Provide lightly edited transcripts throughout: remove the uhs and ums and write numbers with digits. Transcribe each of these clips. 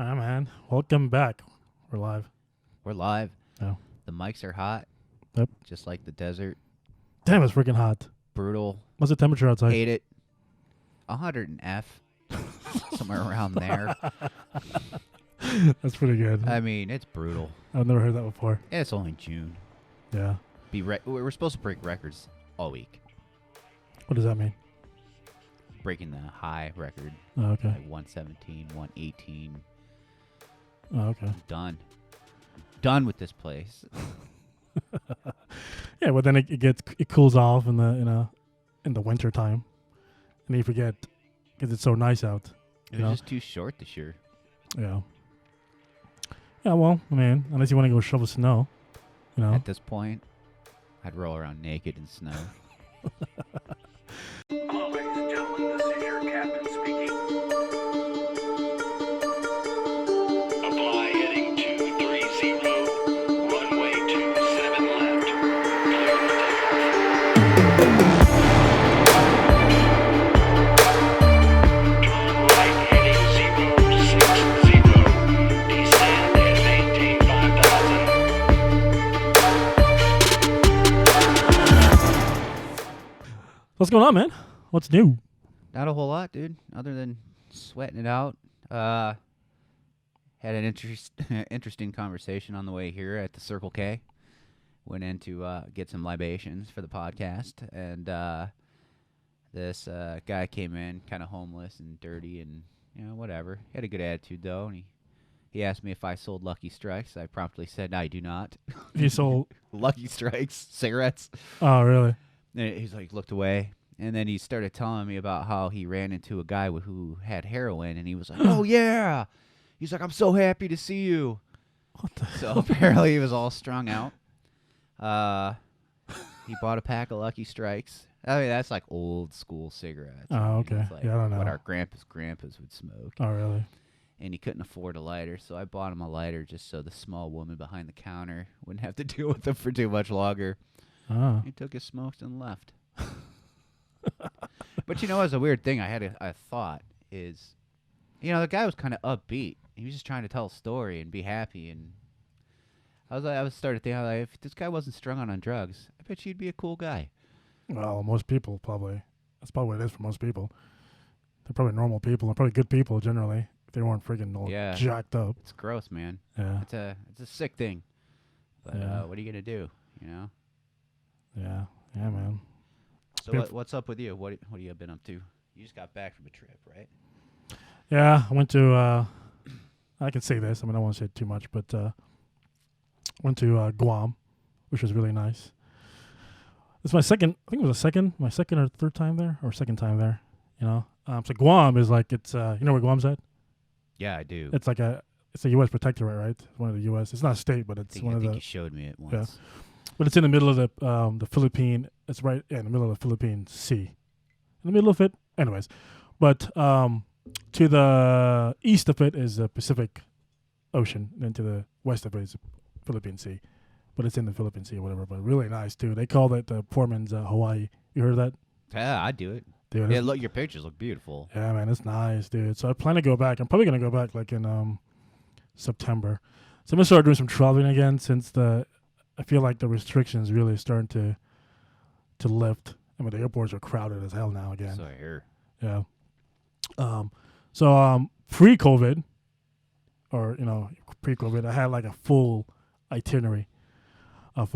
All right, man. Welcome back. We're live. We're live. Oh. The mics are hot. Yep. Just like the desert. Damn, it's freaking hot. Brutal. What's the temperature outside? Hate it. 100 and F. Somewhere around there. That's pretty good. I mean, it's brutal. I've never heard that before. And it's only June. Yeah. We're supposed to break records all week. What does that mean? Breaking the high record. Oh, okay. Like 117, 118. Oh, okay. Done. Done with this place. Yeah, but then it cools off in the winter time, and you forget because it's so nice out. It was just too short this year. Yeah. Yeah. Well, I mean, unless you want to go shovel snow, At this point, I'd roll around naked in snow. Hello, ladies and gentlemen. This is your captain speaking. Apply heading 230. Runway 27 left. Clear for takeoff. Turn right heading 060. Descend and maintain 5,000. What's going on, man? What's new? Not a whole lot, dude, other than sweating it out. Had an interesting conversation on the way here at the Circle K. Went in to get some libations for the podcast, and this guy came in kind of homeless and dirty and, whatever. He had a good attitude, though, and he asked me if I sold Lucky Strikes. I promptly said, I do not. You sold Lucky Strikes cigarettes. Oh, really? And he's like, looked away. And then he started telling me about how he ran into a guy who had heroin, and he was like, oh, yeah. He's like, I'm so happy to see you. What the So apparently he was all strung out. He bought a pack of Lucky Strikes. I mean, that's like old school cigarettes. Oh, okay. It's like Yeah, I don't know. what our grandpas would smoke. Oh, really? And he couldn't afford a lighter, so I bought him a lighter just so the small woman behind the counter wouldn't have to deal with him for too much longer. Oh. He took his smokes and left. But it was a weird thing. I had a thought is, the guy was kind of upbeat. He was just trying to tell a story and be happy. And I started thinking, like, if this guy wasn't strung on drugs, I bet you'd be a cool guy. Well, most people probably. That's probably what it is for most people. They're probably normal people. They're probably good people generally. If they weren't freaking all jacked up. It's gross, man. Yeah. It's a sick thing. But what are you gonna do? Yeah. Yeah, man. So what's up with you? What have you been up to? You just got back from a trip, right? Yeah, I went to, I can say this. I mean, I don't want to say too much, but went to Guam, which was really nice. It's my second or third time there, or second time there, So Guam is like, it's, you know where Guam's at? Yeah, I do. It's like it's a U.S. protectorate, right? It's one of the U.S. It's not a state, but it's one of the. I think you showed me it once. Yeah. But it's in the middle of the Philippine. It's right in the middle of the Philippine Sea. In the middle of it, anyways. But to the east of it is the Pacific Ocean, and then to the west of it is the Philippine Sea. But it's in the Philippine Sea or whatever. But really nice too. They call it Poor Man's Hawaii. You heard of that? Yeah, I do it. Dude, Yeah, look, your pictures look beautiful. Yeah, man, it's nice, dude. So I plan to go back. I'm probably gonna go back like in September. So I'm gonna start doing some traveling again since I feel like the restrictions really starting to lift. I mean, the airports are crowded as hell now again. So I hear. Yeah. So pre-COVID, or pre-COVID, I had like a full itinerary of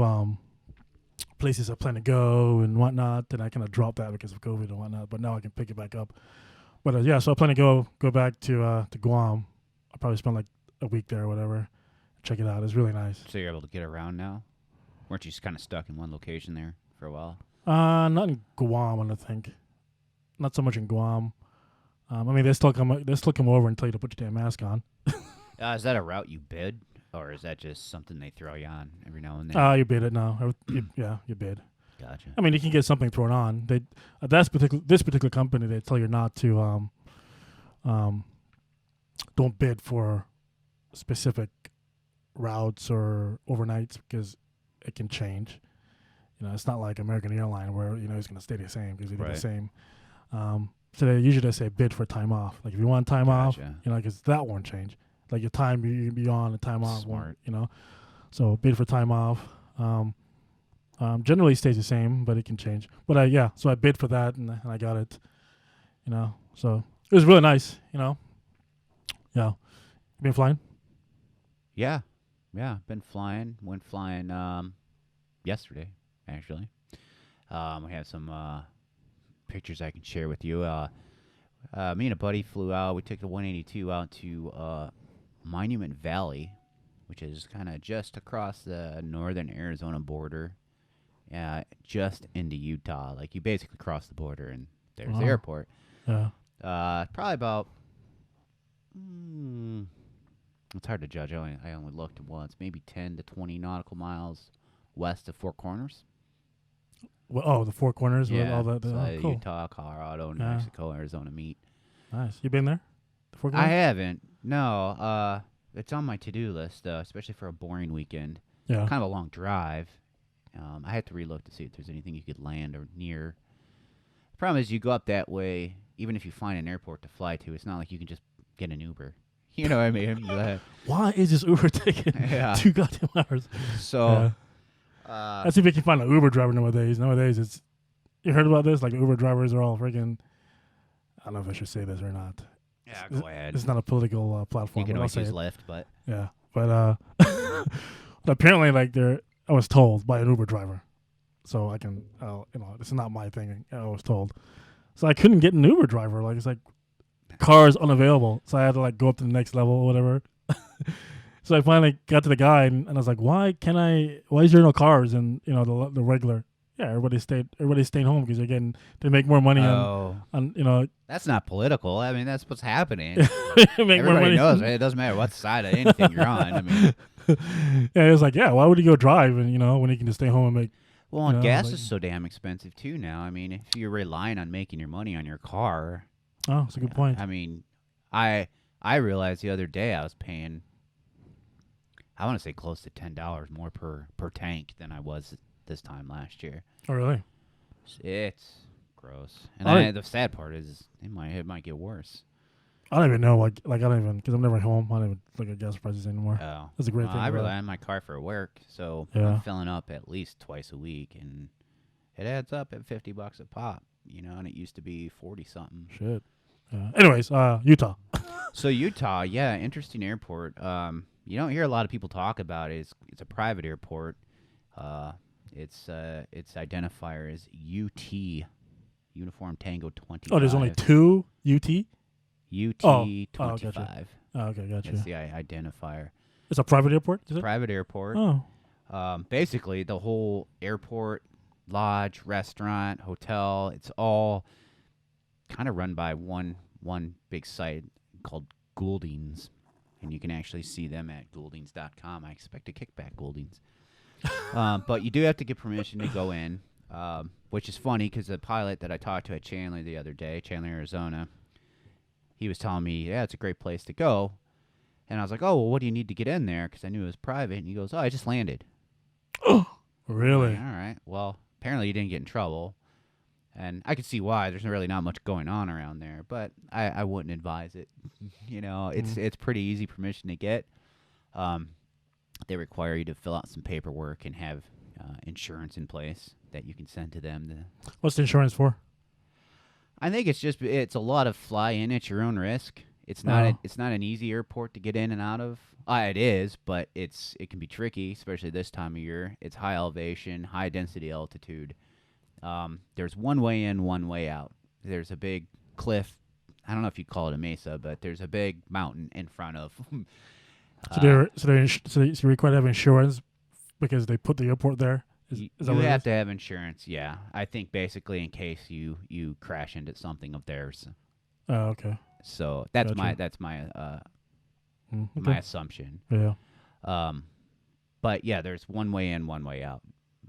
places I plan to go and whatnot. Then I kind of dropped that because of COVID and whatnot. But now I can pick it back up. But yeah, so I plan to go back to Guam. I'll probably spend like a week there or whatever. Check it out. It's really nice. So you're able to get around now? Weren't you just kind of stuck in one location there for a while? Not in Guam, I don't think. Not so much in Guam. I mean, they still come over and tell you to put your damn mask on. Is that a route you bid, or is that just something they throw you on every now and then? You bid it now. You bid. Gotcha. I mean, you can get something thrown on. They this particular company, they tell you not to don't bid for specific routes or overnights because it can change. It's not like American Airline where it's going to stay the same because they do the same. So they usually just say bid for time off. Like if you want time off, because that won't change. like your time you be on and time off. Smart. You know, so bid for time off. Generally stays the same, but it can change. But so I bid for that and I got it. You know, so it was really nice. You know, yeah. You been flying? Yeah. Been flying. Went flying yesterday, actually. We have some pictures I can share with you. Me and a buddy flew out. We took the 182 out to Monument Valley, which is kind of just across the northern Arizona border, just into Utah. Like, you basically cross the border and there's the airport. Yeah. Probably about... it's hard to judge. I only looked once. Maybe 10 to 20 nautical miles west of Four Corners. Well, the Four Corners with all that. So Cool. Utah, Colorado, New Yeah. Mexico, Arizona meet. Nice. You been there? The Four I Corners? haven't. No. It's on my to-do list, especially for a boring weekend. Yeah. Kind of a long drive. I had to relook to see if there's anything you could land or near. The problem is you go up that way, even if you find an airport to fly to, it's not like you can just get an Uber. You know what I mean? Why is this Uber taking Yeah. 2 goddamn hours? So, Let's see if we can find an Uber driver nowadays. Nowadays, it's you heard about this? Like Uber drivers are all freaking. I don't know if I should say this or not. yeah, go ahead. It's not a political You platform. can but I'll always say use it. Lyft, but Yeah, but but apparently, like I was told by an Uber driver, so I can, this is not my thing. I was told, so I couldn't get an Uber driver. Like it's like cars unavailable, so I had to like go up to the next level or whatever. So I finally got to the guy and I was like, why is there no cars? And the regular, everybody's staying home because they make more money on that's not political. I mean, that's what's happening. they make more Everybody money. knows, right? It doesn't matter what side of anything you're on. I mean, Yeah, it was like, why would he go drive and when he can just stay home and make. well, and know, gas like- is so damn expensive too now. I mean, if you're relying on making your money on your car, Oh, that's a good point. I mean, I realized the other day I was paying, I want to say close to $10 more per tank than I was this time last year. Oh, really? It's gross. And I- the sad part is it might get worse. I don't even know. I don't even because I'm never home. I don't even look at gas prices anymore. Oh, That's a great thing. I about rely it. on my car for work, so Yeah. I'm filling up at least twice a week, and it adds up at $50 a pop. And it used to be 40 something. Shit. Anyways, Utah. So Utah, yeah, interesting airport. You don't hear a lot of people talk about it. It's a private airport. Its identifier is UT, Uniform Tango 25. Oh, there's only 2 UT. UT Oh, 25. gotcha. Oh, okay, gotcha. That's the identifier. It's a private airport. Is it? Private airport. Oh, Basically, the whole airport, lodge, restaurant, hotel, it's all kind of run by one big site called Gouldings. And you can actually see them at gouldings.com. I expect a kickback, Gouldings. But you do have to get permission to go in, which is funny because the pilot that I talked to at Chandler the other day, Chandler, Arizona, he was telling me, yeah, it's a great place to go. And I was like, oh, well, what do you need to get in there? Because I knew it was private. And he goes, oh, I just landed. really? Like, all right. Well, apparently you didn't get in trouble. And I could see why. There's really not much going on around there. But I wouldn't advise it. It's pretty easy permission to get. They require you to fill out some paperwork and have insurance in place that you can send to them. What's the insurance for? I think it's a lot of fly in at your own risk. It's not an easy airport to get in and out of. It is, but it can be tricky, especially this time of year. It's high elevation, high density altitude. There's one way in, one way out. There's a big cliff. I don't know if you call it a mesa, but there's a big mountain in front of. So you require to have insurance because they put the airport there. You Is that what it have is? to have insurance, yeah. I think basically in case you crash into something of theirs. Oh, okay. So that's Gotcha. my Okay. my assumption. Yeah. But yeah, there's one way in, one way out.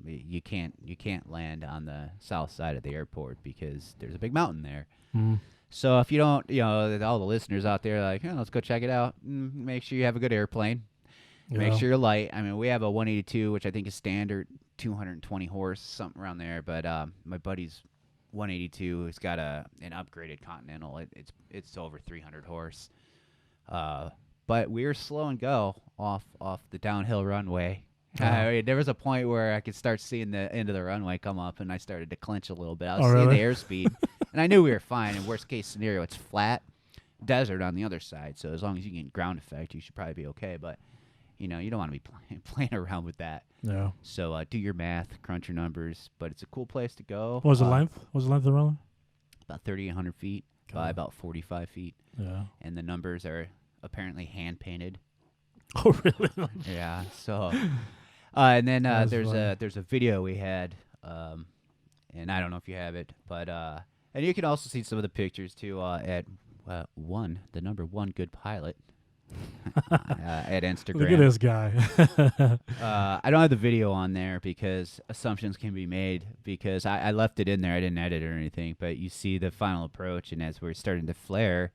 You can't land on the south side of the airport because there's a big mountain there. Mm. So if you don't, all the listeners out there are like, let's go check it out. Make sure you have a good airplane. Make Yeah. sure you're light. I mean, we have a 182, which I think is standard, 220 horse, something around there. But my buddy's 182 has got an upgraded Continental. It's over 300 horse. but we were slow and go off the downhill runway. Oh. I mean, there was a point where I could start seeing the end of the runway come up, and I started to clench a little bit. I was seeing really? the airspeed, and I knew we were fine. In worst case scenario, it's flat desert on the other side, so as long as you get ground effect, you should probably be okay. But you know, you don't want to be playing around with that. Yeah. So do your math, crunch your numbers. But it's a cool place to go. What was the length? What was the length of the runway? About 3,800 feet by about 45 feet. Yeah. And the numbers are apparently hand painted. Oh, really? Yeah. So, and then That's there's funny. a video we had, and I don't know if you have it, but and you can also see some of the pictures too at the number one good pilot at Instagram. Look at this guy. I don't have the video on there because assumptions can be made because I left it in there. I didn't edit it or anything, but you see the final approach, and as we're starting to flare,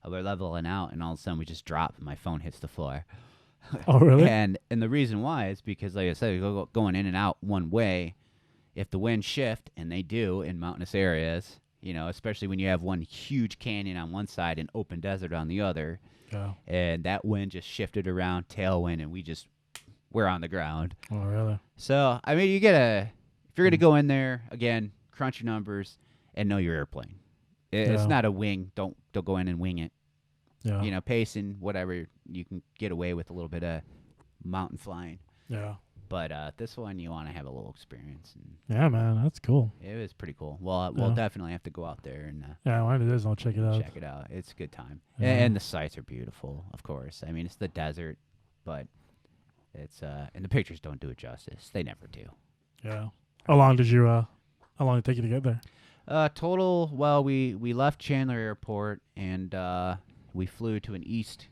we're leveling out, and all of a sudden we just drop, and my phone hits the floor. Oh, really? And the reason why is because, like I said, going in and out one way. If the winds shift, and they do in mountainous areas, you know, especially when you have one huge canyon on one side and open desert on the other, Yeah. and that wind just shifted around, tailwind, and we're on the ground. Oh, really? So, I mean, if you're going to go in there, again, crunch your numbers and know your airplane. It's Yeah. not a wing. Don't go in and wing it. Yeah. You know, pacing, whatever, you can get away with a little bit of mountain flying. Yeah. But this one, you want to have a little experience. And Yeah, man. That's cool. it was pretty cool. Well, we'll Yeah. definitely have to go out there and Yeah, when it is, I'll check it out. check it out. It's a good time. Yeah. And the sights are beautiful, of course. I mean, it's the desert, but it's and the pictures don't do it justice. They never do. Yeah. How long did it take you to get there? Total, well, we left Chandler Airport and we flew to an east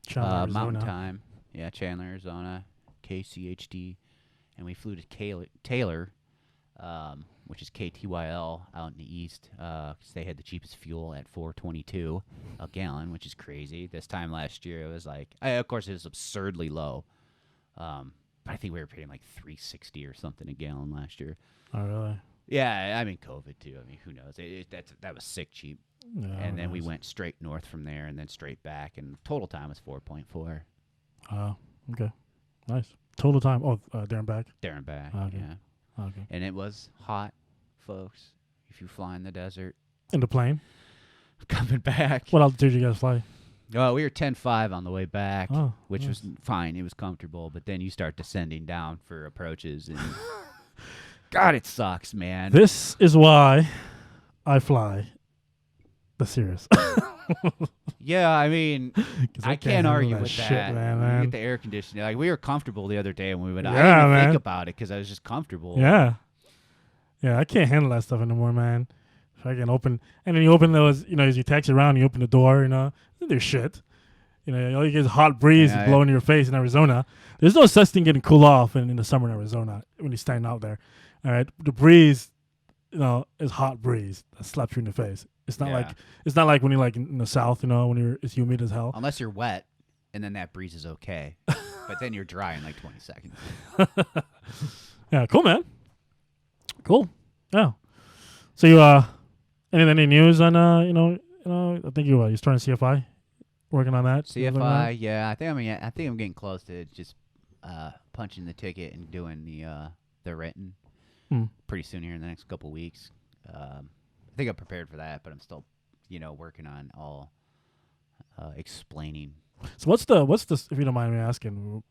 Chandler, mountain Arizona. time. Yeah, Chandler, Arizona, KCHD. And we flew to Taylor, which is KTYL out in the east, 'cause they had the cheapest fuel at $4.22 a gallon, which is crazy. This time last year, it was like, of course, it was absurdly low. But I think we were paying like $3.60 or something a gallon last year. Oh, really? Yeah, I mean COVID too. I mean, who knows? That was sick cheap. Yeah. And then we nice. went straight north from there, and then straight back, and total time was 4.4 Oh, okay. Nice. Total time. Oh, there and back. there and back. Okay. Yeah, Okay. and it was hot, folks. If you fly in the desert, In the plane. coming back. What altitude did you guys fly? Oh, we were 10.5 on the way back, Oh, which nice. was fine. It was comfortable, but then you start descending down for approaches, and God, it sucks, man. This is why I fly the Cirrus. Yeah, I mean, 'Cause I can't handle argue that with shit, that. Man, When you man. get the air conditioning. Like, we were comfortable the other day when we went out. I Yeah, didn't even man. think about it because I was just comfortable. Yeah. Yeah, I can't handle that stuff anymore, man. If I can open, and then you open those, as you taxi around, you open the door, there's shit. All you get is hot breeze Yeah, blowing in your face in Arizona. There's no such thing getting cool off in the summer in Arizona when you're standing out there. All right, the breeze, is hot breeze that slaps you in the face. It's not like when you're like in the south, when it's humid as hell. Unless you're wet, and then that breeze is okay. But then you're dry in like 20 seconds. Yeah, cool, man. Cool. Yeah. So you any news on I think you're starting CFI, working on that. CFI, yeah. I think I'm getting close to just punching the ticket and doing the written pretty soon here in the next couple weeks. I think I'm prepared for that, but I'm still, working on all explaining. So what's the if you don't mind me asking,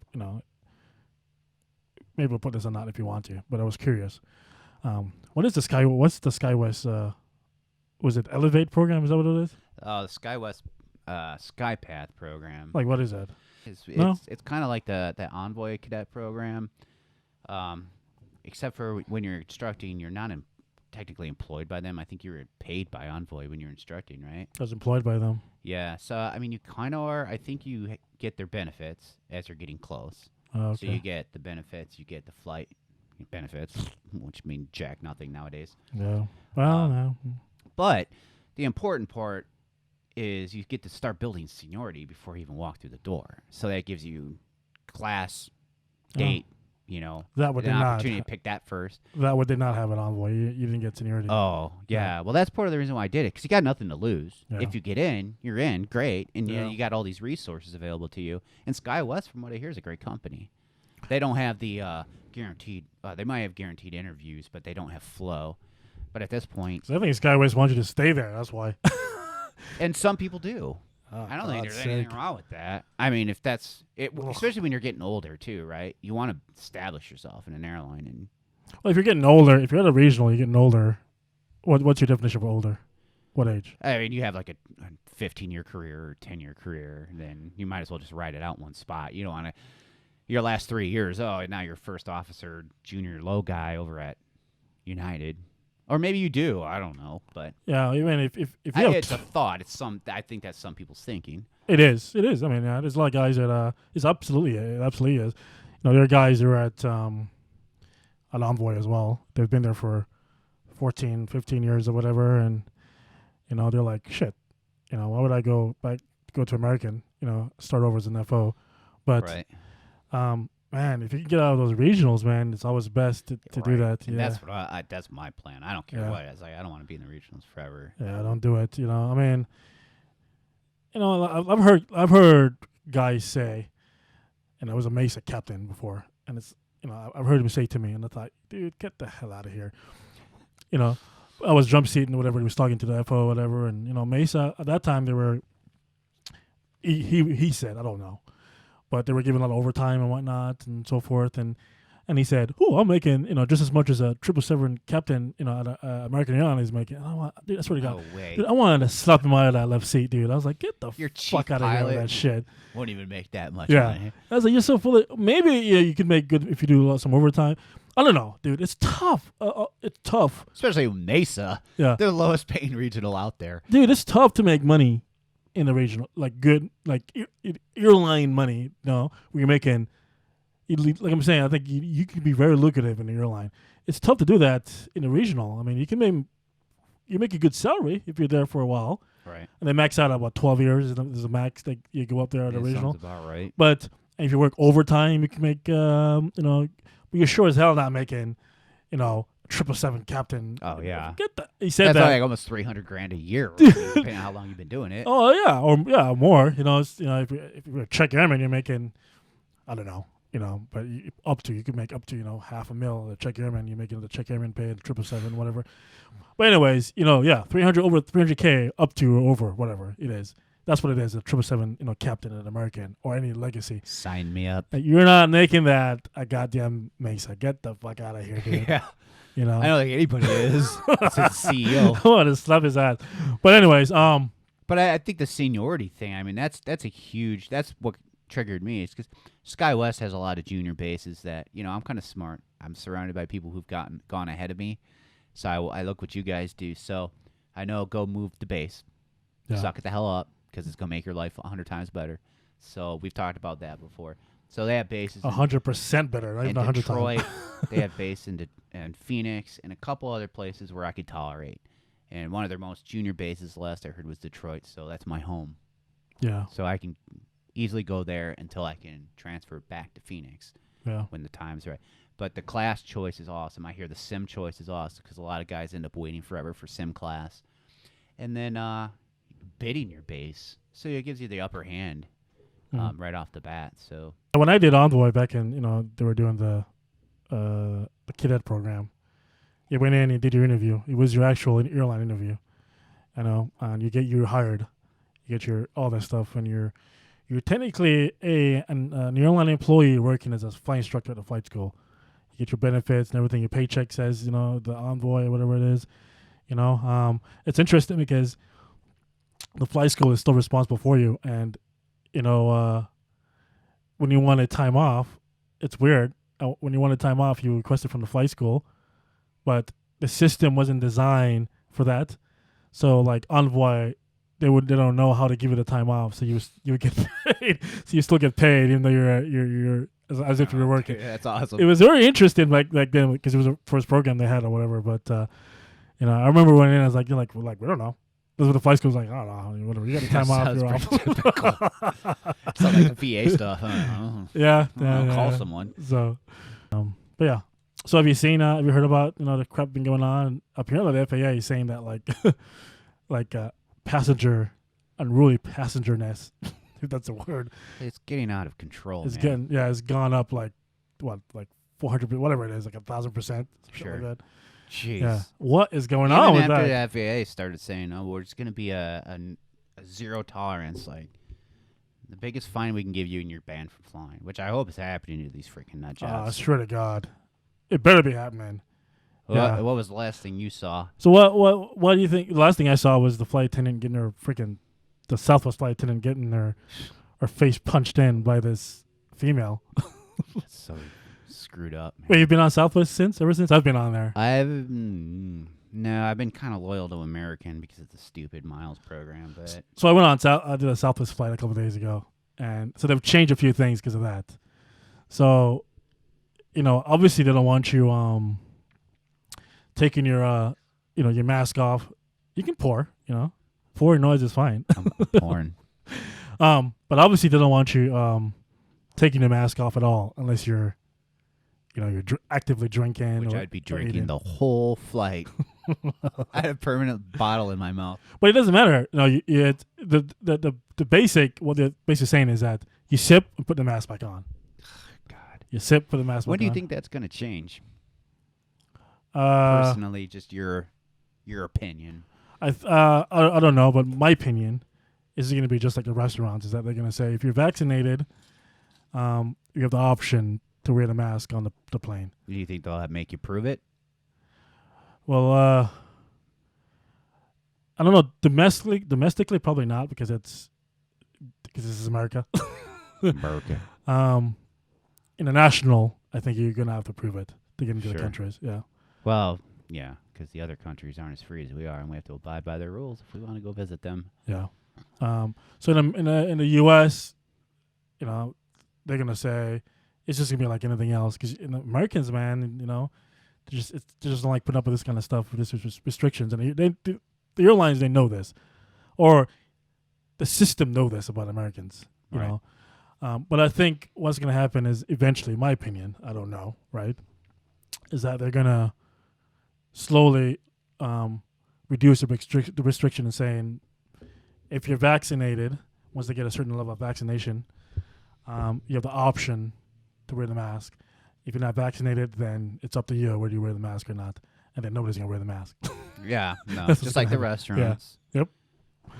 maybe we'll put this on not if you want to, but I was curious. What's the SkyWest was it Elevate program? Is that what it is? The SkyWest SkyPath program. Like what is that? It's kind of like the Envoy Cadet program, except for when you're instructing, you're not technically employed by them. I think you're paid by Envoy when you're instructing, right? I was employed by them. Yeah. So I mean, you kind of are. I think you get their benefits as you're getting close. Okay. So you get the benefits, you get the flight benefits, which mean jack nothing nowadays. Yeah. Well, no. But the important part is you get to start building seniority before you even walk through the door. So that gives you class, date, That would an they not. opportunity to pick that first. That would they not have an Envoy. You didn't get seniority. Oh, yeah. Well, that's part of the reason why I did it, because you got nothing to lose. Yeah. If you get in, you're in, great, and Yeah. you got all these resources available to you. And SkyWest, from what I hear, is a great company. They don't have the guaranteed. They might have guaranteed interviews, but they don't have flow. But at this point, So I think Skywest wants you to stay there. That's why. and some people do. Oh, I don't think God's there's anything sake. wrong with that. I mean, if that's it, Ugh. especially when you're getting older too, right? You want to establish yourself in an airline, and Well, if you're getting older, if you're at a regional, you're getting older. What's your definition of older? What age? I mean, you have like a 15-year career or 10-year career, then you might as well just ride it out in one spot. You don't want to your last 3 years. Oh, now you're first officer, junior low guy over at United, or maybe you do. I don't know, but Yeah, even if you have it's a thought. I think that's some people's thinking. It is. I mean, there's a lot of guys that it absolutely is. There are guys who are at an Envoy as well. They've been there for 14, 15 years or whatever, and they're like, shit. Why would I go to American? Start over as an FO, but Right. man, if you can get out of those regionals, man, it's always best to do that. And Yeah, that's what that's my plan. I don't care Yeah. what it is. Like, I don't want to be in the regionals forever. yeah, don't do it. I mean, I've heard guys say, and I was a Mesa captain before, and it's I've heard him say to me, and I thought, dude, get the hell out of here. I was jump seating or whatever. He was talking to the FO or whatever, and Mesa at that time they were. He said, I don't know, but they were giving a lot of overtime and whatnot and so forth, and he said, "Oh, I'm making just as much as a 777 captain at American Airlines is making." Dude, I swear to God, No way. dude, I wanted to slap him out of that left seat, dude. I was like, get the Your chief fuck out of here with pilot that shit. Won't even make that much Yeah. money. I was like, you're so full of. Maybe you could make good if you do some overtime. I don't know, dude. It's tough. It's tough. Especially with Mesa. Yeah, They're the lowest paying regional out there. dude, it's tough to make money in the regional, like good, like airline money. Where you're making. Like I'm saying, I think you can be very lucrative in the airline. It's tough to do that in a regional. I mean, you make a good salary if you're there for a while, Right. and they max out at about 12 years. There's a max that you go up there at a regional. Sounds about right. But if you work overtime, you can make, but you're sure as hell not making, 777 captain. Oh, yeah. Get that. He said That's that. like almost $300,000 a year, depending on how long you've been doing it. Oh yeah, or more. If you're a check airman, you're making, I don't know. But you can make up to $500,000 a check airman. You're making the check airman pay, the 777, whatever. But anyways, 300 over 300K up to or over whatever it is. That's what it is. A 777, captain at American or any legacy. Sign me up. You're not making that a goddamn Mesa. Get the fuck out of here, dude. Yeah. I I don't think anybody is. It's the CEO. I want to slap his ass. But anyways, But I think the seniority thing, I mean, that's what triggered me. It's because SkyWest has a lot of junior bases that, I'm kind of smart. I'm surrounded by people who've gone ahead of me. So I look what you guys do. So I know go move the base. Yeah. Suck it the hell up because it's going to make your life 100 times better. So we've talked about that before. So they have bases 100% better. Not in even 100 Detroit. times. They have base in Phoenix and a couple other places where I could tolerate. And one of their most junior bases last I heard was Detroit. So that's my home. Yeah. So I can easily go there until I can transfer back to Phoenix Yeah. when the time's right. But the class choice is awesome. I hear the sim choice is awesome because a lot of guys end up waiting forever for sim class. And then bidding your base. So it gives you the upper hand right off the bat. So When I did Envoy back in, they were doing the cadet program. You went in and did your interview. It was your actual airline interview. And you're hired. You get all that stuff, and you're technically an airline employee working as a flight instructor at a flight school. You get your benefits and everything. Your paycheck says, the Envoy or whatever it is. It's interesting because the flight school is still responsible for you, and when you want a time off, it's weird. When you want a time off, you request it from the flight school, but the system wasn't designed for that. So like Envoy, they don't know how to give you the time off. So you would get paid. So you still get paid even though you're as if you were working. Dude, that's awesome. It was very interesting back then because it was the first program they had or whatever. But I remember when I was like, you're like we don't know. This is what the flight school was like. I don't know, whatever. You got the time off. Sounds You're pretty off. Sounds like the VA stuff. I don't know. Yeah, I'll call yeah. someone. So, But yeah. So have you seen? Have you heard about the crap been going on? Apparently, the FAA is saying that like passenger unruly passengerness, if that's a word. It's getting out of control. It's man. it's gone up like 400, whatever it is, like 1,000%. Sure. Like that. Jeez. Yeah. What is going Even on with after that? the FAA started saying, "Oh, we're just going to be a zero tolerance," like the biggest fine we can give you, and you're banned from flying. Which I hope is happening to these freaking nut jobs. Swear to God, it better be happening. Yeah. What was the last thing you saw? So what do you think? The last thing I saw was the flight attendant getting the Southwest flight attendant getting her face punched in by this female. That's so screwed up, man. Wait, you've been on Southwest ever since I've been on there? I've been kind of loyal to American because of the stupid miles program, but So I went on. I did a Southwest flight a couple of days ago, and so they've changed a few things because of that. So, obviously they don't want you taking your your mask off. You can pour, pouring noise is fine. I'm porn. But obviously they don't want you taking your mask off at all unless you're actively drinking. Which or I'd be eating. drinking the whole flight. I had a permanent bottle in my mouth. But it doesn't matter. The basic, what they're basically saying is that you sip and put the mask back on. God. You sip, put the mask back on. When do you think that's going to change? Uh, Personally, just your opinion. I don't know, but my opinion is going to be just like the restaurants. Is that they're going to say if you're vaccinated, you have the option to wear the mask on the plane. Do you think they'll make you prove it? Well, I don't know. Domestically, probably not because this is America. America. International, I think you're gonna have to prove it to get into the Sure. countries. Yeah. Well, yeah, because the other countries aren't as free as we are, and we have to abide by their rules if we want to go visit them. Yeah. So in the U.S., they're gonna say it's just gonna be like anything else because Americans, man, they just don't like putting up with this kind of stuff with this restrictions, and the airlines they know this, or the system know this about Americans, you Right. know. But I think what's gonna happen is eventually, my opinion, I don't know, right, is that they're gonna slowly reduce the restriction and saying if you're vaccinated, once they get a certain level of vaccination, you have the option to wear the mask. If you're not vaccinated, then it's up to you whether you wear the mask or not, and then nobody's gonna wear the mask. Yeah, no, That's what's just like gonna the happen. restaurants. Yep.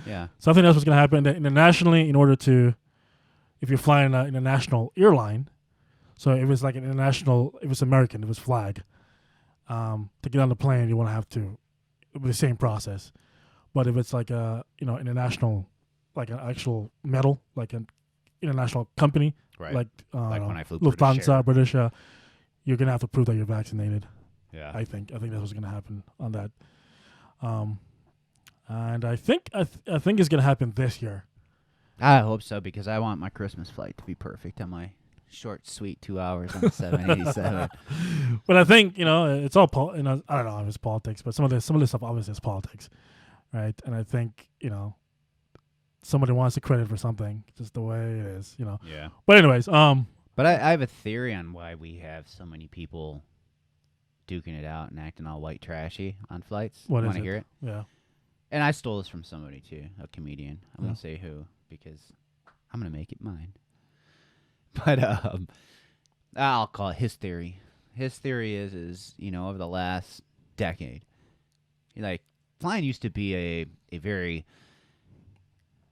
Yeah. So I think that's what's gonna happen internationally. In order to, if you're flying an international airline, so if it's like an international, if it's American, if it's flag, to get on the plane, you want to have to, it'll be the same process. But if it's like a international, like an actual metal, like an international company, Right. like Like when I flew Lufthansa, British, you're gonna have to prove that you're vaccinated. Yeah. I think that's what's gonna happen on that. And I think it's gonna happen this year. I hope so because I want my Christmas flight to be perfect on my short, sweet 2 hours on the 787. But I think it's all I don't know if it's politics, but some of this stuff obviously is politics, right? And I think somebody wants the credit for something, just the way it is, Yeah. But anyways, But I have a theory on why we have so many people duking it out and acting all white trashy on flights. What is Want to it? hear it? Yeah. And I stole this from somebody too, a comedian. I won't Yeah. say who because I'm gonna make it mine. But I'll call it his theory. His theory is over the last decade, like flying used to be a very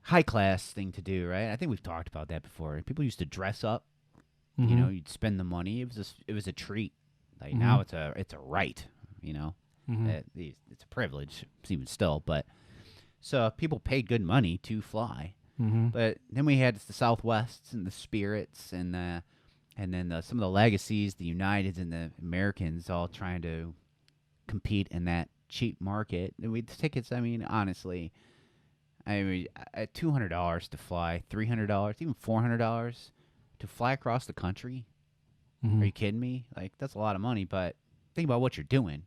high class thing to do, right? I think we've talked about that before. People used to dress up. Mhm. You'd spend the money. It was a treat. Like Mhm. now it's a right. Mhm. It's a privilege, even still. But so people paid good money to fly. Mhm. But then we had the Southwests and the Spirits and then some of the Legacies, the Uniteds and the Americans, all trying to compete in that cheap market. And the tickets, honestly, at $200 to fly, $300, even $400 to fly across the country. Mhm. Are you kidding me? Like, that's a lot of money, but think about what you're doing.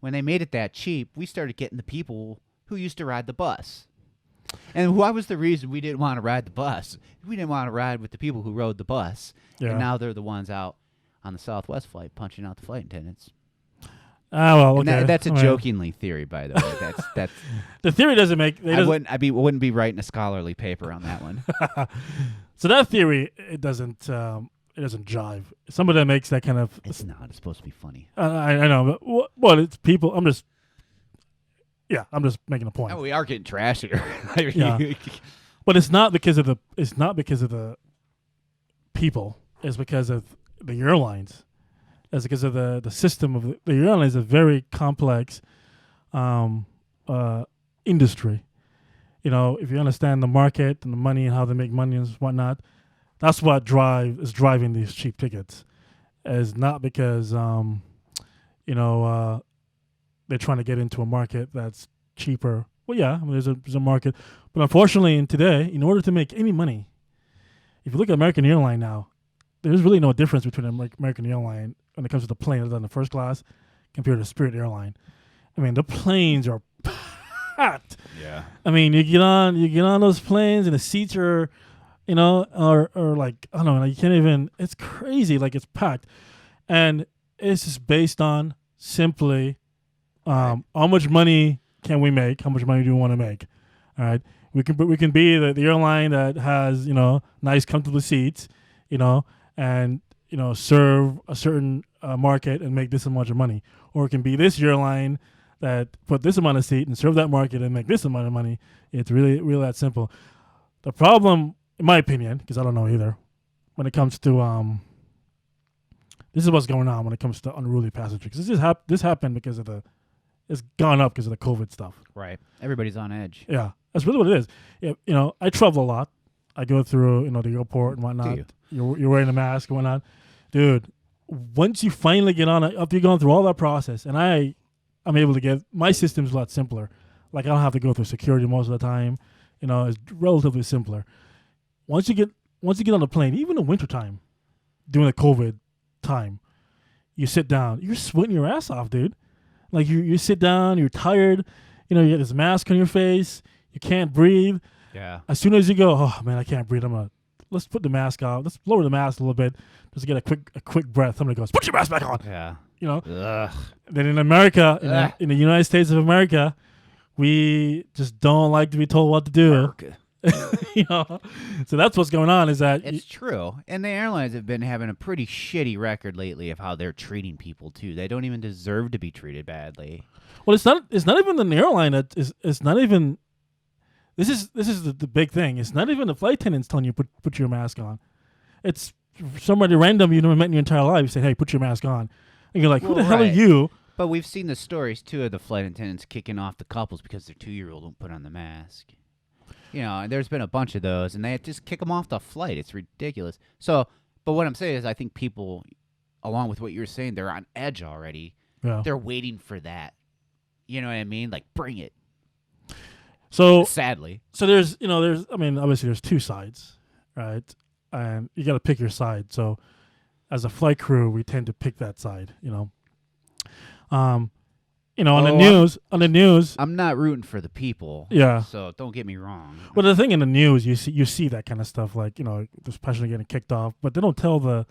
When they made it that cheap, we started getting the people who used to ride the bus. And what was the reason we didn't want to ride the bus? We didn't want to ride with the people who rode the bus. Yeah. And now they're the ones out on the Southwest flight, punching out the flight attendants. Well, And okay. that's a I mean, jokingly theory, by the way. That's The theory doesn't make. I wouldn't be writing a scholarly paper on that one. So that theory, it doesn't jive. Somebody that makes that kind of. It's not. It's supposed to be funny. I know, but well, it's people. I'm just making a point. Oh, we are getting trashier. Yeah. But it's not because of the people. It's because of the airlines. It's because of the system of the airlines is a very complex industry. You know, if you understand the market and the money and how they make money and whatnot, that's what is driving these cheap tickets. Is not because they're trying to get into a market that's cheaper. Well, yeah, I mean, there's a market, but unfortunately, in today, in order to make any money, if you look at American Airline now, there's really no difference between American Airline when it comes to the plane other than the first class compared to Spirit Airline. I mean, the planes are packed. Yeah. I mean, you get on those planes and the seats are, are like, I don't know, you can't even. It's crazy, like it's packed, and it's just based on simply how much money can we make? How much money do we want to make? All right, we can be the airline that has nice comfortable seats, and serve a certain market and make this amount of money, or it can be this airline that put this amount of seat and serve that market and make this amount of money. It's really that simple. The problem, in my opinion, because I don't know either, when it comes to this is what's going on when it comes to unruly passengers. This happened because of it's gone up because of the COVID stuff. Right. Everybody's on edge. Yeah, that's really what it is. I travel a lot. I go through, the airport and whatnot. You're wearing a mask and whatnot. Dude, once you finally get on it, after you've gone through all that process, and I'm able to get, my system's a lot simpler. Like, I don't have to go through security most of the time. It's relatively simpler. Once you get on the plane, even in wintertime, during the COVID time, you sit down, you're sweating your ass off, dude. Like, you sit down, you're tired, you get this mask on your face, you can't breathe. Yeah. As soon as you go, oh man, I can't breathe. Let's put the mask off. Let's lower the mask a little bit just to get a quick breath. Somebody goes, put your mask back on. Yeah. Ugh. Then in America, in the United States of America, we just don't like to be told what to do. So that's what's going on. Is that it's true, and the airlines have been having a pretty shitty record lately of how they're treating people too. They don't even deserve to be treated badly. Well, it's not even the airline. It's not even. This is the big thing. It's not even the flight attendants telling you put your mask on. It's somebody random you never met in your entire life. You say, hey, put your mask on, and you're like, who the hell are you? But we've seen the stories too of the flight attendants kicking off the couples because their 2-year-old won't put on the mask. And there's been a bunch of those, and they just kick them off the flight. It's ridiculous. So, but what I'm saying is I think people, along with what you're saying, they're on edge already. Yeah. They're waiting for that. You know what I mean? Like, bring it. So sadly. So there's obviously there's two sides, right? And you got to pick your side. So as a flight crew, we tend to pick that side, on the news. I'm not rooting for the people. Yeah. So don't get me wrong. But the thing in the news, you see that kind of stuff, like this passenger getting kicked off, but they don't tell the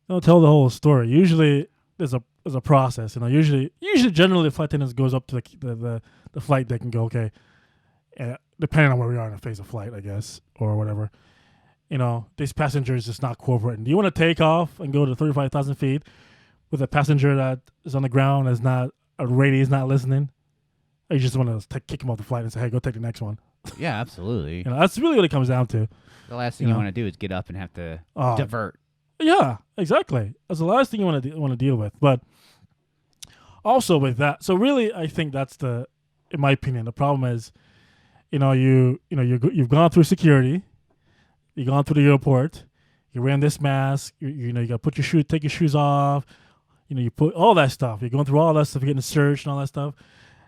whole story. Usually there's a process. Usually generally the flight attendant goes up to the flight deck and go, okay, depending on where we are in the phase of flight, I guess, or whatever. This passenger is just not cooperating. Do you want to take off and go to 35,000 feet with a passenger that is on the ground, is not a radio, is not listening? Or you just want to kick him off the flight and say, hey, go take the next one? Yeah, absolutely. That's really what it comes down to. The last thing you want to do is get up and have to divert. Yeah, exactly. That's the last thing you want to deal with. But also with that, so really, I think that's in my opinion, the problem is, you've gone through security, you've gone through the airport, you're wearing this mask, you got to take your shoes off, you put all that stuff. You're going through all that stuff, you're getting searched and all that stuff,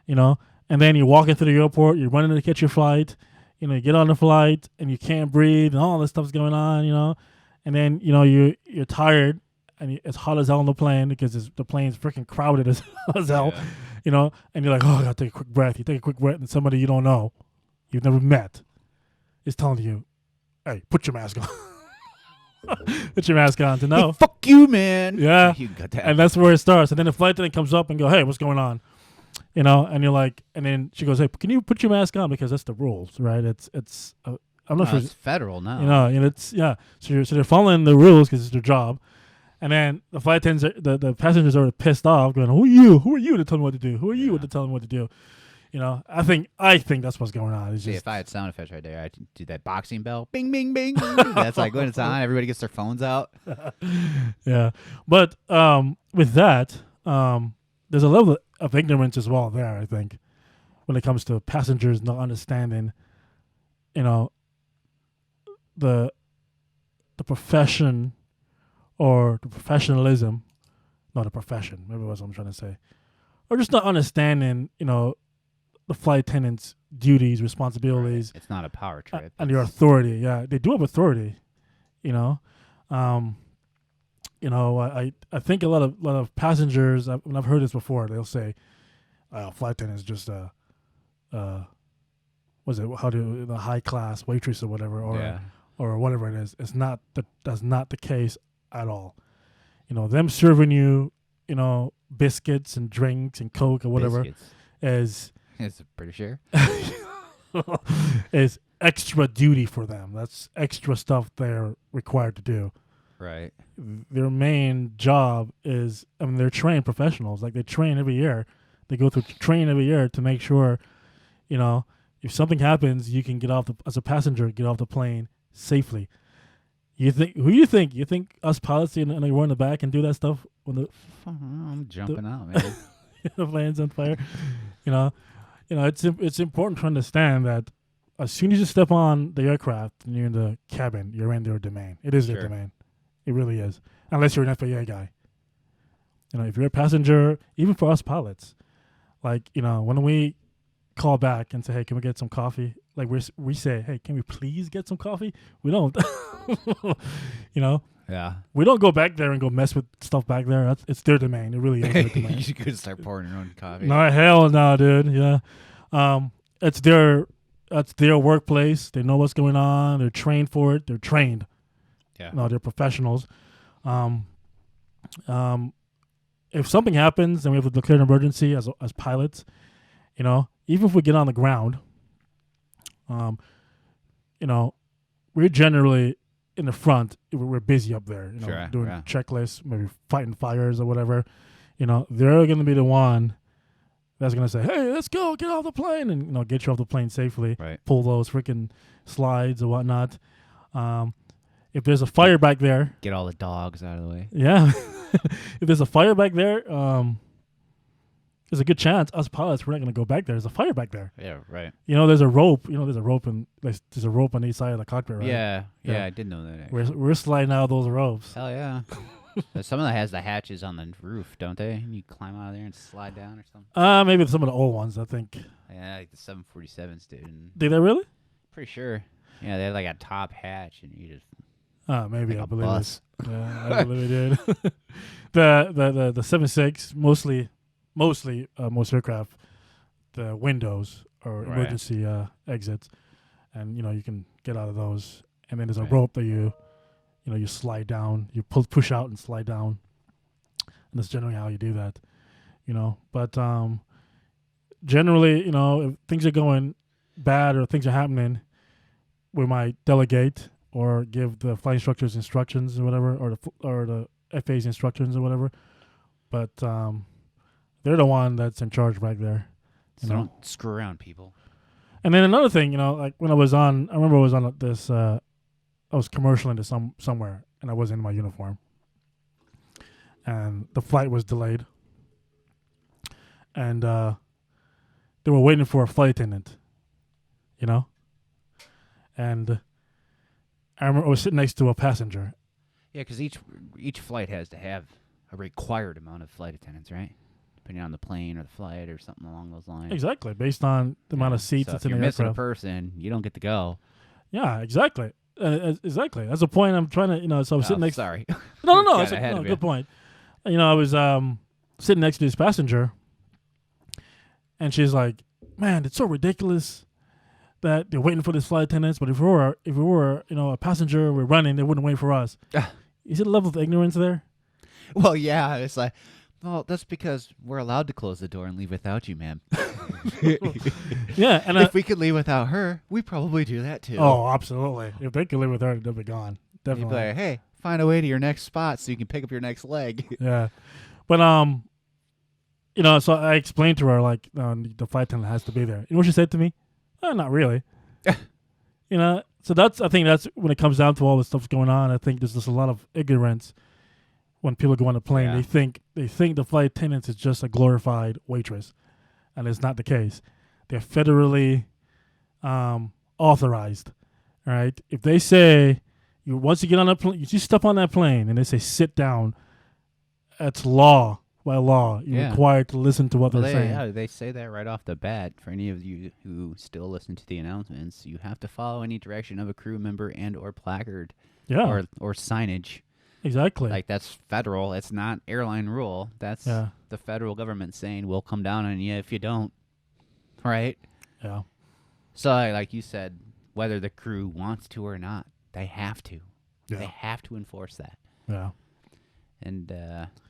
and then you're walking through the airport, you're running to catch your flight, you get on the flight and you can't breathe and all this stuff's going on, and then, you're tired and it's hot as hell on the plane because the plane's freaking crowded as hell, and you're like, oh, I got to take a quick breath. You take a quick breath and somebody you don't know, you've never met, is telling you, hey, put your mask on. Put your mask on to know. Hey, fuck you, man. Yeah. You got that. And that's where it starts. And then the flight attendant comes up and go, hey, what's going on? You know, and you're like, and then she goes, hey, can you put your mask on? Because that's the rules, right? I'm not sure. It's federal now. You know, and it's, yeah. So they're following the rules because it's their job. And then the flight attendants, the passengers are pissed off, going, "Who are you? Who are you to tell me what to do? Who are you to tell me what to do?" You know, I think that's what's going on. It's See, just, if I had sound effects right there, I'd do that boxing bell, bing, bing, bing. That's like when it's on. Everybody gets their phones out. yeah. But with that, there's a level of ignorance as well there. I think when it comes to passengers not understanding, you know, the profession. Or the professionalism, not a profession, maybe that's what I'm trying to say. Or just not understanding, you know, the flight attendant's duties, responsibilities. It's not a power trip. And their authority. Yeah, they do have authority, you know. You know, I think a lot of passengers, and I've heard this before, they'll say, flight attendant is just the high class waitress or whatever, or whatever it is. That's not the case at all. You know, them serving you, you know, biscuits and drinks and Coke or whatever is it's pretty sure is extra duty for them. That's extra stuff they're required to do. Right. Their main job is, I mean, they're trained professionals. Like, they train every year. They go through training every year to make sure, you know, if something happens, you can get off as a passenger, get off the plane safely. You think us pilots and we're in the back and do that stuff when I'm jumping out, man. the plane's on fire? You know, it's important to understand that as soon as you step on the aircraft and you're in the cabin, you're in their domain. It is their domain. It really is. Unless you're an FAA guy. You know, if you're a passenger, even for us pilots, like, you know, when we call back and say, hey, can we get some coffee? Like, we say, hey, can we please get some coffee? We don't. You know? Yeah. We don't go back there and go mess with stuff back there. It's their domain. It really is their domain. You could start pouring your own coffee. No, hell no, dude. Yeah. It's their workplace. They know what's going on. They're trained for it. They're trained. Yeah. No, they're professionals. If something happens and we have to declare an emergency as pilots, you know, even if we get on the ground, you know, we're generally in the front. We're busy up there, you know, doing checklists, maybe fighting fires or whatever. You know, they're going to be the one that's going to say, hey, let's go, get off the plane, and, you know, get you off the plane safely. Right. Pull those freaking slides or whatnot. If there's a fire back there, get all the dogs out of the way. Yeah. If there's a fire back there, there's a good chance us pilots, we're not going to go back there. There's a fire back there. Yeah, right. You know, there's a rope. You know, there's a rope on each side of the cockpit, right? Yeah, I did know that. We're sliding out those ropes. Hell yeah. Some of that has the hatches on the roof, don't they? And you climb out of there and slide down or something. Maybe some of the old ones, I think. Yeah, like the 747s did. Did they really? Pretty sure. Yeah, they had like a top hatch, and you just. Maybe like I a believe bus. it. Yeah, I believe it did. the 76 mostly most aircraft, the windows or emergency exits, and you know you can get out of those. And then there's a rope that you slide down, you push out and slide down. And that's generally how you do that, you know. But generally, you know, if things are going bad or things are happening, we might delegate or give the flight instructors instructions or whatever, or the FA's instructions or whatever. But they're the one that's in charge back there. So don't screw around, people. And then another thing, you know, like when I remember I was on this, I was commercial into somewhere, and I was in my uniform. And the flight was delayed. And they were waiting for a flight attendant, you know? And I remember I was sitting next to a passenger. Yeah, because each flight has to have a required amount of flight attendants, right? Depending on the plane or the flight or something along those lines. Exactly, based on the amount of seats that's in the aircraft. If you're missing a person, you don't get to go. Yeah, exactly. Exactly. That's the point I'm trying to, you know, so I was sitting next. Sorry. No. Good point. You know, I was sitting next to this passenger, and she's like, man, it's so ridiculous that they're waiting for these flight attendants, but if we were a passenger, we're running, they wouldn't wait for us. You see the level of ignorance there? Well, yeah, it's like, well, that's because we're allowed to close the door and leave without you, ma'am. Yeah, and if we could leave without her, we probably do that too. oh, absolutely. If they could live with her, they'll be gone. You'd Definitely. be like, hey, find a way to your next spot so you can pick up your next leg. Yeah, but so I explained to her like the flight attendant has to be there. You know what she said to me? Not really. So I think that's when it comes down to all the stuff going on. I think there's just a lot of ignorance when people go on a plane. Yeah. They think the flight attendant is just a glorified waitress, and it's not the case. They're federally authorized. All right, if they say once you get on a plane, you step on that plane, and they say sit down, that's law. By law, you're required to listen to what they're saying. Yeah, they say that right off the bat. For any of you who still listen to the announcements, you have to follow any direction of a crew member and or placard Yeah, or signage. exactly. Like, that's federal. It's not airline rule. That's the federal government saying we'll come down on you if you don't. Right? Yeah. So, like you said, whether the crew wants to or not, they have to. Yeah. They have to enforce that. Yeah. And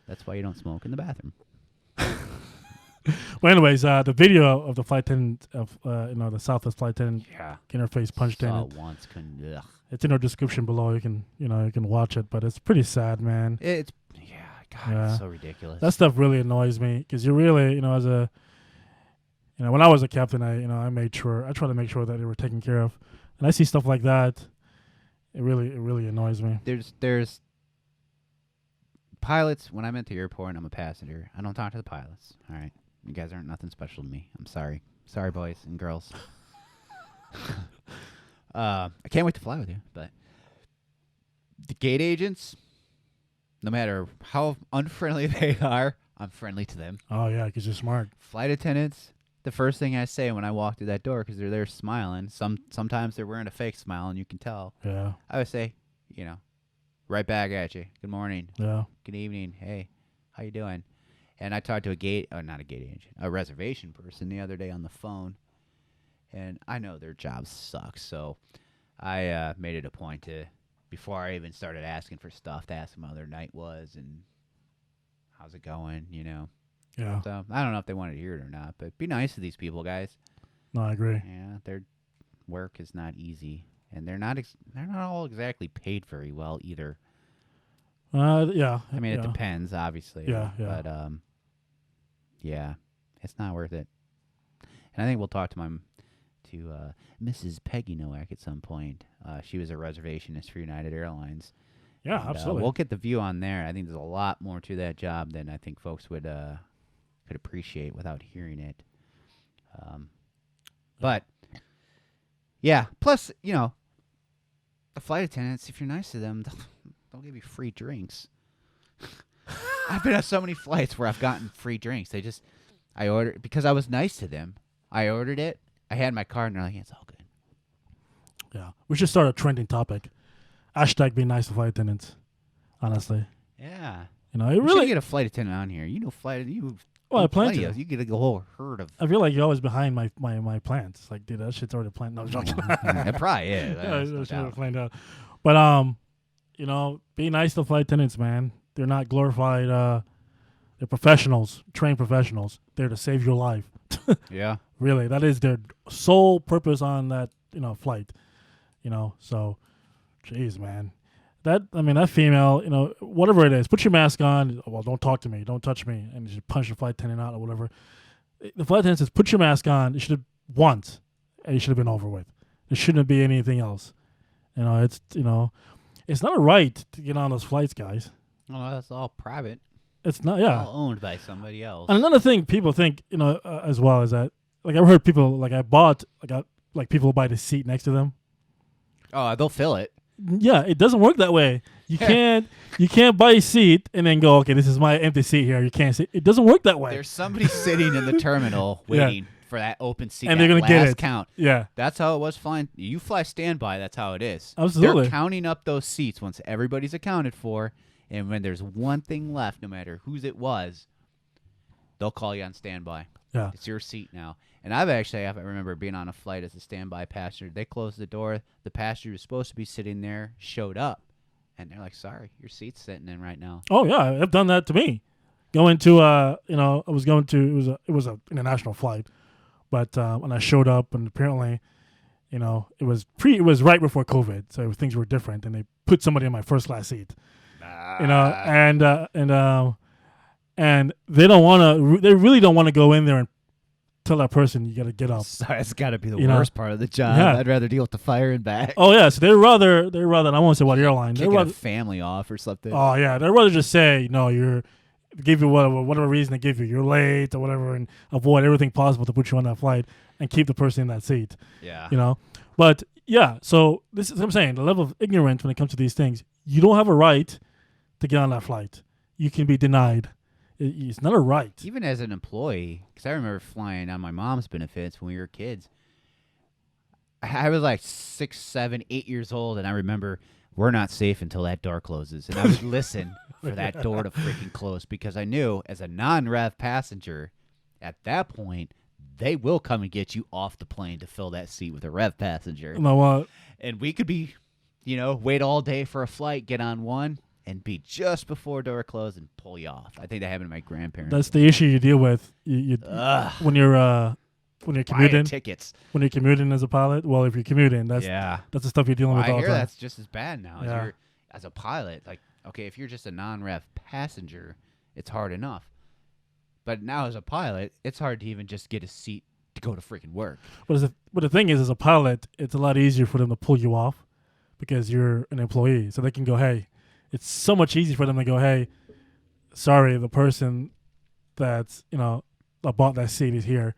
that's why you don't smoke in the bathroom. Well, anyways, the video of the flight attendant of the Southwest flight attendant getting her face punched in. Once ugh. It's in our description below. You can watch it, but it's pretty sad, man. It's Yeah. it's so ridiculous. That stuff really annoys me because you really, as a, when I was a captain, I try to make sure that they were taken care of, and I see stuff like that. It really annoys me. There's pilots. When I'm at the airport and I'm a passenger, I don't talk to the pilots. All right, you guys aren't nothing special to me. I'm sorry, boys and girls. I can't wait to fly with you, but the gate agents, no matter how unfriendly they are, I'm friendly to them. Oh yeah, because you're smart. Flight attendants, the first thing I say when I walk through that door, because they're there smiling. Sometimes they're wearing a fake smile, and you can tell. Yeah. I would say, right back at you. Good morning. Yeah. Good evening. Hey, how you doing? And I talked to a reservation person the other day on the phone, and I know their job sucks, so I made it a point to, before I even started asking for stuff, to ask them how their night was and how's it going, Yeah. So I don't know if they wanted to hear it or not, but be nice to these people, guys. No, I agree. Yeah, their work is not easy, and they're not all exactly paid very well either. Yeah. I mean, it depends, obviously. Yeah. But yeah, it's not worth it. And I think we'll talk to Mrs. Peggy Nowak at some point. She was a reservationist for United Airlines. Yeah, And, absolutely. we'll get the view on there. I think there's a lot more to that job than I think folks would could appreciate without hearing it. But yeah, plus the flight attendants, if you're nice to them, they'll give you free drinks. I've been on so many flights where I've gotten free drinks. I ordered because I was nice to them. I ordered it. I had my card, and they're like, "It's all good." Yeah, we should start a trending topic. # be nice to flight attendants. Honestly, Yeah. it We really. should get a flight attendant on here. Well, I plan plenty to. of- You get a whole herd of. I feel like you're always behind my plans. It's like, dude, that shit's already planned. No, I'm joking. It probably is. Yeah, There's no it's already doubt. planned out. But be nice to flight attendants, man. They're not glorified. They're professionals, trained professionals. They're to save your life. Yeah. Really, that is their sole purpose on that flight. So, jeez, man. That female, whatever it is, put your mask on. Well, don't talk to me, don't touch me, and you should punch the flight attendant out or whatever. The flight attendant says, put your mask on. It should have once, and it should have been over with. There shouldn't be anything else. It's not a right to get on those flights, guys. Well, that's all private. It's not, yeah. All owned by somebody else. And another thing people think, as well, is that, like, I've heard people, like people buy the seat next to them. Oh, they'll fill it. Yeah, it doesn't work that way. You can't buy a seat and then go, okay, this is my empty seat here. You can't sit. It doesn't work that way. There's somebody sitting in the terminal waiting for that open seat. And they're going gonna to get it. count. Yeah, That's how it was flying. You fly standby, that's how it is. Absolutely. They're counting up those seats once everybody's accounted for, and when there's one thing left, no matter whose it was, they'll call you on standby. Yeah. It's your seat now. And I remember being on a flight as a standby passenger. They closed the door. The passenger was supposed to be sitting there, showed up, and they're like, "Sorry, your seat's sitting in right now." Oh yeah, I've done that to me. Going to I was going to it was a international flight, but when I showed up and apparently, it was right before COVID, so things were different, and they put somebody in my first class seat, and they really don't want to go in there and tell that person you got to get up. Sorry, it's got to be the You know? worst part of the job. Yeah. I'd rather deal with the fire and back. Oh yeah, so they'd rather and I won't say what airline. They'd Kicking rather, a family off or something. oh yeah, they'd rather just say no, give you whatever reason they give you, you're late or whatever, and avoid everything possible to put you on that flight and keep the person in that seat. Yeah. But yeah, so this is what I'm saying. The level of ignorance when it comes to these things, you don't have a right to get on that flight. You can be denied. It's not a right. Even as an employee, because I remember flying on my mom's benefits when we were kids. I was like 6, 7, 8 years old, and I remember we're not safe until that door closes. And I would listen for that door to freaking close because I knew as a non-rev passenger, at that point, they will come and get you off the plane to fill that seat with a rev passenger. You know what? And we could be, wait all day for a flight, get on one, and be just before door close and pull you off. I think that happened to my grandparents. That's the issue you deal with. When you're commuting. Buying tickets. When you're commuting as a pilot. Well, if you're commuting, that's the stuff you're dealing with I all the hear time. that's just as bad now. Yeah. As a pilot, like, okay, if you're just a non-rev passenger, it's hard enough. But now as a pilot, it's hard to even just get a seat to go to freaking work. But the thing is, as a pilot, it's a lot easier for them to pull you off because you're an employee. So they can go, hey, it's so much easier for them to go, hey, sorry, the person that's, that bought that seat is here.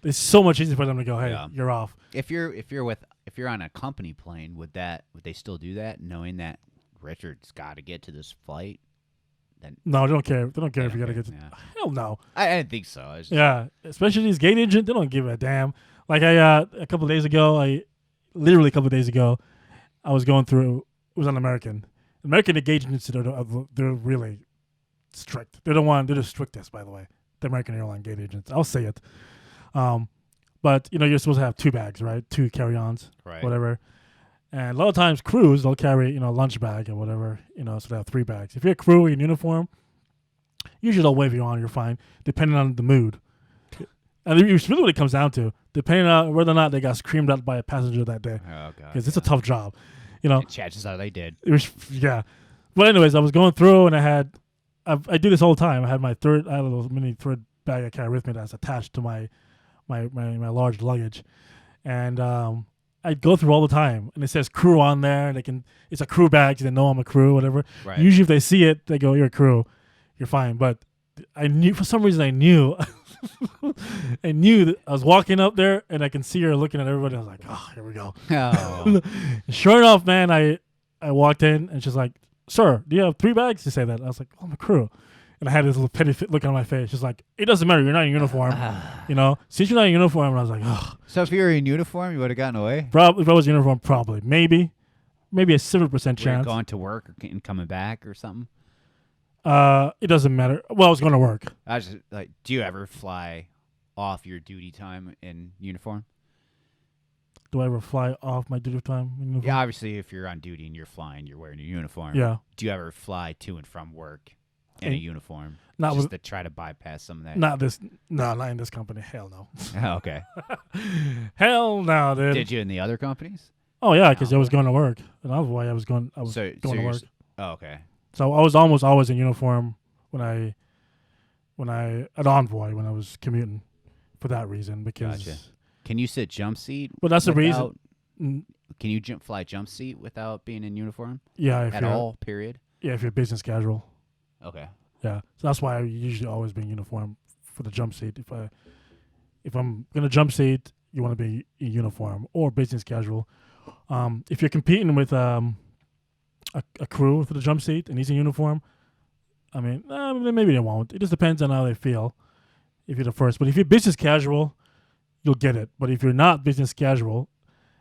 It's so much easier for them to go, hey, you're off. If you're on a company plane, would they still do that, knowing that Richard's got to get to this flight? Then no, they don't care. They don't care if you got to get to. Yeah. Hell no. I didn't think so. Yeah, especially these gate agents, they don't give a damn. Like a couple of days ago, I was going through. It was on American gate agents. They're really strict. They're the strictest, by the way. The American airline gate agents. I'll say it. But you're supposed to have 2 bags, right? 2 carry-ons, right? Whatever. And a lot of times, crews they'll carry a lunch bag or whatever. So they have 3 bags. If you're a crew in uniform, usually they'll wave you on. You're fine, depending on the mood. And it's really what it comes down to, depending on whether or not they got screamed at by a passenger that day. Oh god, because it's a tough job. Chances are they did. It was, yeah. But anyways, I was going through and I do this all the time. I had I had a little mini third bag I carry with me that's attached to my large luggage, and I go through all the time, and it says crew on there. And it's a crew bag, so they know I'm a crew, whatever. Right. Usually, if they see it, they go, "You're a crew, you're fine." But I knew for some reason I knew that I was walking up there, and I can see her looking at everybody. I was like, "Oh, here we go." Oh. Sure enough, man, I walked in, and she's like, "Sir, do you have 3 bags?" To say that, I was like, "Oh, I'm a crew." And I had this little petty look on my face. She's like, "It doesn't matter. You're not in uniform. Since you're not in uniform." And I was like, "Oh." So if you were in uniform, you would have gotten away? Probably, if I was in uniform, probably. Maybe a 7% chance. Going to work and coming back or something? It doesn't matter. Well, I was going to work. I was just like, do you ever fly off your duty time in uniform? Do I ever fly off my duty time in uniform? Yeah, obviously, if you're on duty and you're flying, you're wearing a uniform. Yeah. Do you ever fly to and from work in a uniform? Not just to try to bypass some of that. Not in this company. Hell no. Oh, okay. Hell no, dude. Did you in the other companies? Oh yeah, because I was going to work, and that's why I was going. I was going to work. Oh, okay. So I was almost always in uniform when I at Envoy when I was commuting for that reason because. Gotcha. Can you sit jump seat? Well, that's the reason. Can you fly jump seat without being in uniform? Yeah, at all. Period. Yeah, if you're business casual. Okay. Yeah, so that's why I usually always be in uniform for the jump seat. If I'm gonna jump seat, you want to be in uniform or business casual. If you're competing with a crew for the jump seat and he's in uniform, I mean, maybe they won't. It just depends on how they feel. If you're the first, but if you're business casual, you'll get it. But if you're not business casual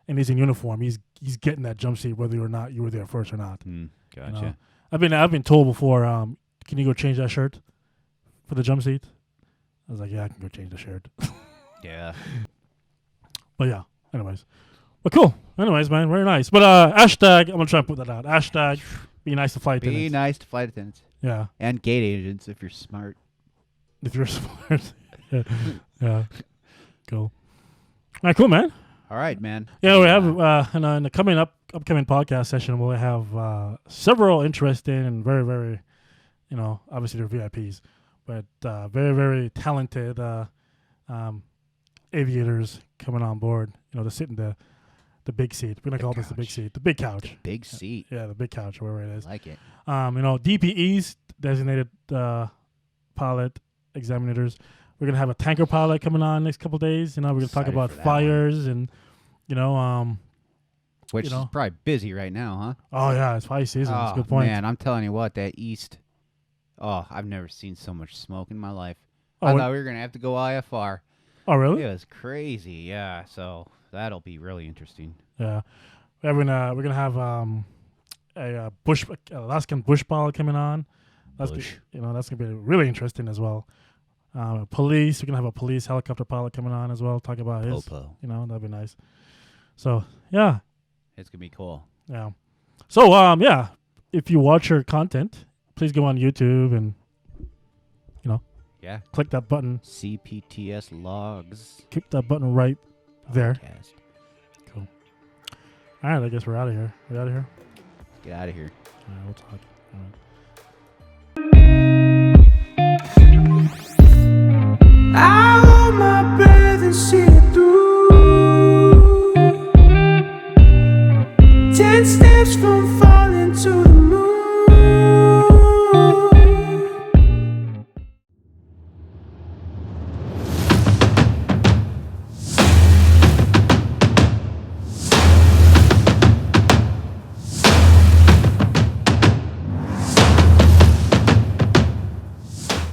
and he's in uniform, he's getting that jump seat whether or not you were there first or not. Gotcha. I've been told before. Can you go change that shirt for the jump seat? I was like, yeah, I can go change the shirt. Yeah. But yeah, anyways. But cool. Anyways, man, very nice. But hashtag, I'm going to try and put that out. Hashtag, be nice to flight Be attendants. nice to flight attendants Yeah. and gate agents if you're smart. If you're smart. Yeah. Cool. All right, cool, man. All right, man. Yeah, we have in the upcoming podcast session, we'll have several interesting and very, very, obviously they're VIPs, but very, very talented aviators coming on board. To sit in the big seat. We're gonna call this the big couch. seat, the big couch. Big seat. Yeah, the big couch, wherever it is. Like it. DPEs, designated pilot examinators. We're gonna have a tanker pilot coming on next couple of days. We're gonna talk Excited about for that fires and Which is probably busy right now, huh? Oh yeah, it's fire season. That's a good point. Man, I'm telling you what, that east. Oh, I've never seen so much smoke in my life. Oh, I what- thought we were gonna have to go IFR. Oh really? It was crazy, yeah. So that'll be really interesting. Yeah. We're gonna have a Alaskan bush pilot coming on. That's Bush. that's gonna be really interesting as well. Police. We're gonna have a police helicopter pilot coming on as well. Talk about his. Popo. That'd be nice. So yeah, It's gonna be cool. yeah. So yeah, if you watch our content, please go on YouTube and Yeah. click that button. CptsLogs. Click that button right there. Podcast. Cool. All right, I guess we're out of here. We out of here. Get out of here. All right, we'll talk. All right. I hold my breath and see